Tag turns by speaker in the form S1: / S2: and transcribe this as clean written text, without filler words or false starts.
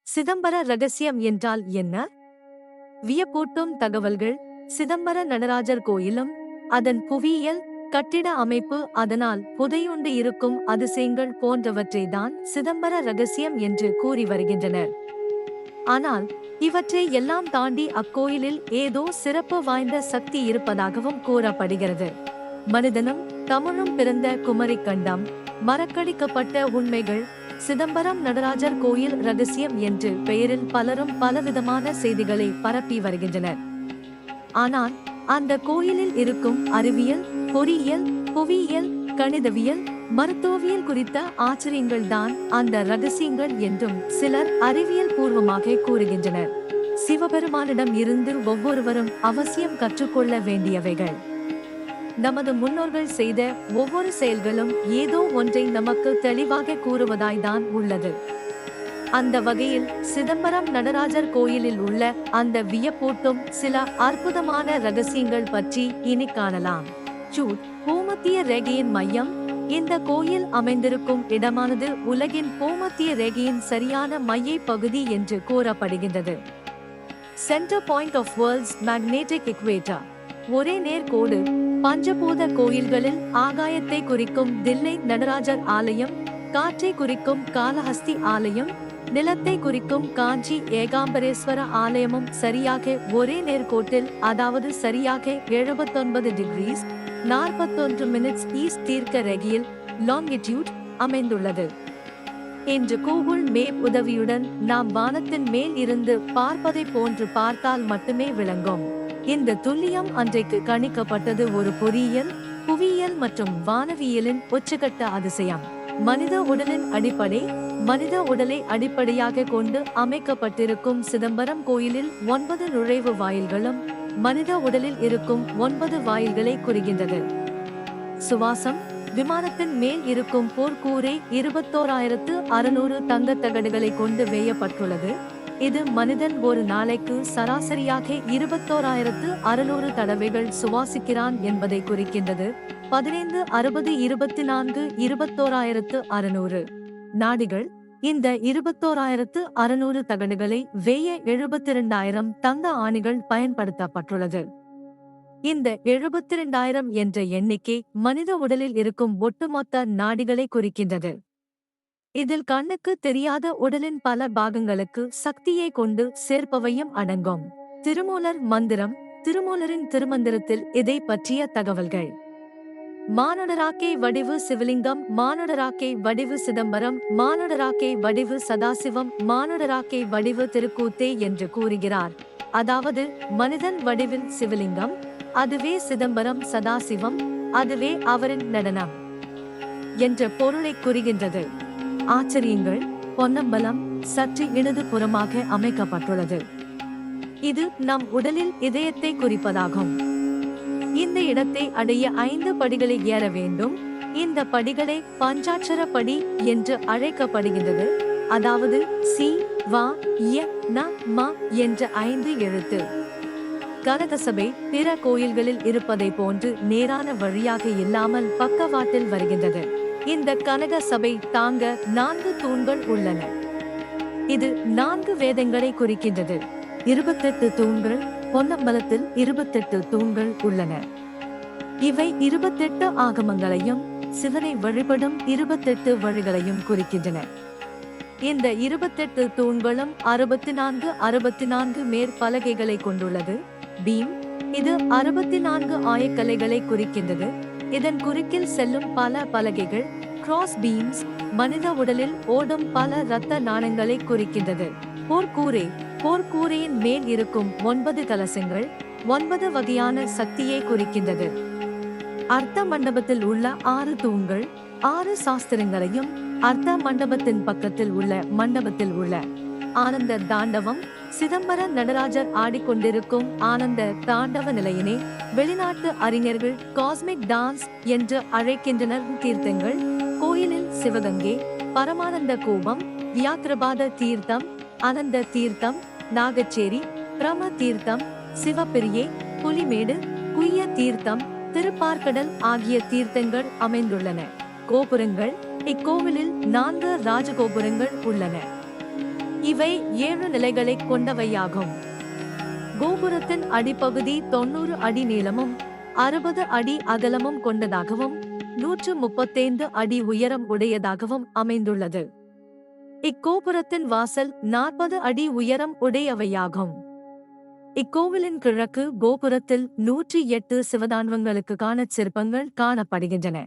S1: சிதம்பர ரகசியம் என்றால் என்ன? வியப்பூட்டும் தகவல்கள். சிதம்பர நடராஜர் கோயிலும் அதன் புவியியல், கட்டிட அமைப்பு, அதனால் புதையுண்டு இருக்கும் அதிசயங்கள் போன்றவற்றை தான் சிதம்பர ரகசியம் என்று கூறி வருகின்றனர். ஆனால் இவற்றை எல்லாம் தாண்டி அக்கோயிலில் ஏதோ சிறப்பு வாய்ந்த சக்தி இருப்பதாகவும் கூறப்படுகிறது. மனிதனும் தமிழும் பிறந்த குமரிக்கண்டம், மறக்கடிக்கப்பட்ட உண்மைகள், சிதம்பரம் நடராஜர் கோயில் ரகசியம் என்று பெயரில் பலரும் பலவிதமான செய்திகளை பரப்பி வருகின்றனர். ஆனால் அந்த கோயிலில் இருக்கும் அறிவியல், பொறியியல், புவியியல், கணிதவியல், மருத்துவவியல் குறித்த ஆச்சரியங்கள் தான் அந்த ரகசியங்கள் என்றும் சிலர் அறிவியல் பூர்வமாக கூறுகின்றனர். சிவபெருமானிடம் இருந்து ஒவ்வொருவரும் அவசியம் கற்றுக்கொள்ள வேண்டியவைகள். நமது முன்னோர்கள் செய்த ஒவ்வொரு செயல்களும் ஏதோ ஒன்றை நமக்கு தெளிவாக கூறுவதாய்தான் உள்ளது. அந்த வகையில் சிதம்பரம் நடராஜர் கோயிலில் உள்ள அந்த வியப்பூட்டும் சில அற்புதமான ரகசியங்கள் பற்றி இனி காணலாம். பூமத்திய ரேகையின் மையம். இந்த கோயில் அமைந்திருக்கும் இடமானது உலகின் பூமத்திய ரேகையின் சரியான மைய பகுதி என்று கூறப்படுகின்றது. Centre point of world's magnetic equator. ஒரே நேர்கோடு. பஞ்சபூத கோயில்களில் ஆகாயத்தை குறிக்கும் தில்லை நடராஜர் ஆலயம், காற்றை குறிக்கும் காளஹஸ்தி ஆலயம், நிலத்தை குறிக்கும் காஞ்சி ஏகாம்பரேஸ்வர ஆலயமும் சரியாக ஒரே நேர்கோட்டில், அதாவது சரியாக 79 டிகிரிஸ் 41 மினிட்ஸ் ஈஸ்ட் தீர்க்க ரேகையில் லாங்கிட்யூட் அமைந்துள்ளது. இன்று கூகுள் மேப் உதவியுடன் நாம் வானத்தின் மேல் இருந்து பார்ப்பதை போன்று பார்த்தால் மட்டுமே விளங்கும். இந்த துல்லியம் அன்றைக்கு கணிக்கப்பட்டது ஒரு பொறியியல், புவியியல் மற்றும் வானவியலின் உச்சகட்ட அதிசயம். மனித உடலின் அடிப்படை. மனித உடலை அடிப்படையாக கொண்டு அமைக்கப்பட்டிருக்கும் சிதம்பரம் கோயிலில் 9 நுழைவு வாயில்களும் மனித உடலில் இருக்கும் 9 வாயில்களை குறிக்கின்றது. சுவாசம். விமானத்தின் மேல் இருக்கும் போர்க்கூரை 21,600 தங்கத் தகடுகளை கொண்டு வேயப்பட்டுள்ளது. இது மனிதன் ஒரு நாளைக்கு சராசரியாக 21,600 தடவைகள் சுவாசிக்கிறான் என்பதை குறிக்கின்றது. 15, 60, 24, 21,600 நாடிகள். இந்த 21,600 தகடுகளை வேய 72,000 தங்க ஆணிகள் பயன்படுத்தப்பட்டுள்ளது. இந்த 72,000 என்ற எண்ணிக்கை மனித உடலில் இருக்கும் ஒட்டுமொத்த நாடிகளை குறிக்கின்றது. இதில் கண்ணுக்கு தெரியாத உடலின் பல பாகங்களுக்கு சக்தியை கொண்டு சேர்ப்பவையும் அடங்கும். திருமூலர் மந்திரம். திருமூலரின் திருமந்திரத்தில் இதை பற்றிய தகவல்கள். மானுடராக்கை வடிவு சிவலிங்கம், மானுடராக்கை வடிவு சிதம்பரம், மானுடராக்கை வடிவு சதாசிவம், மானுடராக்கை வடிவு திருக்கூத்தே என்று கூறுகிறார். அதாவது மனிதன் வடிவில் சிவலிங்கம், அதுவே சிதம்பரம் சதாசிவம், அதுவே அவரின் நடனம் என்ற பொருளை குறிக்கின்றது. ஆச்சரியங்கள். பொன்னம்பலம் சற்று இடது புறமாக அமைக்கப்பட்டுள்ளது. இது நம் உடலில் இதயத்தை குறிப்பதாகும். இந்த இடத்தை அடைய 5 படிகளை ஏற வேண்டும். இந்த படிகளை பஞ்சாட்சர படி என்று அழைக்கப்படுகின்றது. அதாவது சி, வா, ய, ந, ம என்ற 5 எழுத்து. கனகசபை பிற கோயில்களில் இருப்பதை போன்று நேரான வழியாக இல்லாமல் பக்கவாட்டில் வருகின்றது. இந்த கனக சபை தாங்க 4 தூண்கள் உள்ளன. இது 4 வேதங்களை குறிக்கின்றது. 28 தூண்கள். பொன்னம்பலத்தில் 28 தூண்கள் உள்ளன. இவை 28 ஆகமங்களையும் சிவனை வழிபடும் 28 வழிகளையும் குறிக்கின்றன. இந்த 28 தூண்களும் 64 மேற்பலகைகளை கொண்டுள்ளது. பீம். இது 64 ஆயக்கலைகளை குறிக்கின்றது. இதன் குறுக்கில் செல்லும் பல பலகைகள் கிராஸ் பீம்ஸ் மனித உடலில் ஓடும் பல இரத்த நாணங்களை குறிக்கின்றது. போர்க்கூரை. போர்க்கூரையின் மேல் இருக்கும் 9 கலசங்கள் 9 வகையான சக்தியை குறிக்கின்றது. அர்த்த மண்டபத்தில் உள்ள 6 தூண்கள் 6 சாஸ்திரங்களையும், அர்த்த மண்டபத்தின் பக்கத்தில் உள்ள மண்டபத்தில் உள்ள ஆனந்த தாண்டவம், சிதம்பர நடராஜர் ஆடிக்கொண்டிருக்கும் ஆனந்த தாண்டவ நிலையினை வெளிநாட்டு அறிஞர்கள் காஸ்மிக் டான்ஸ் என்று அழைக்கின்றனர். தீர்த்தங்கள். கோயிலில் சிவகங்கை, பரமானந்த கோபம், வியாக்கிரபாத தீர்த்தம், அனந்த தீர்த்தம், நாகச்சேரி, பிரம தீர்த்தம், சிவப்பிரியை, புலிமேடு, குய்ய தீர்த்தம், திருப்பார்கடல் ஆகிய தீர்த்தங்கள் அமைந்துள்ளன. கோபுரங்கள். இக்கோவிலில் 4 ராஜகோபுரங்கள் உள்ளன. இவை 7 நிலைகளைக் கொண்டவையாகும். கோபுரத்தின் அடிப்பகுதி 90 அடி நீளமும் 60 அடி அகலமும் கொண்டதாகவும் 135 அடி உயரம் உடையதாகவும் அமைந்துள்ளது. இக்கோபுரத்தின் வாசல் 40 அடி உயரம் உடையவையாகும். இக்கோவிலின் கிழக்கு கோபுரத்தில் 108 சிவதான்வங்களுக்கான சிற்பங்கள் காணப்படுகின்றன.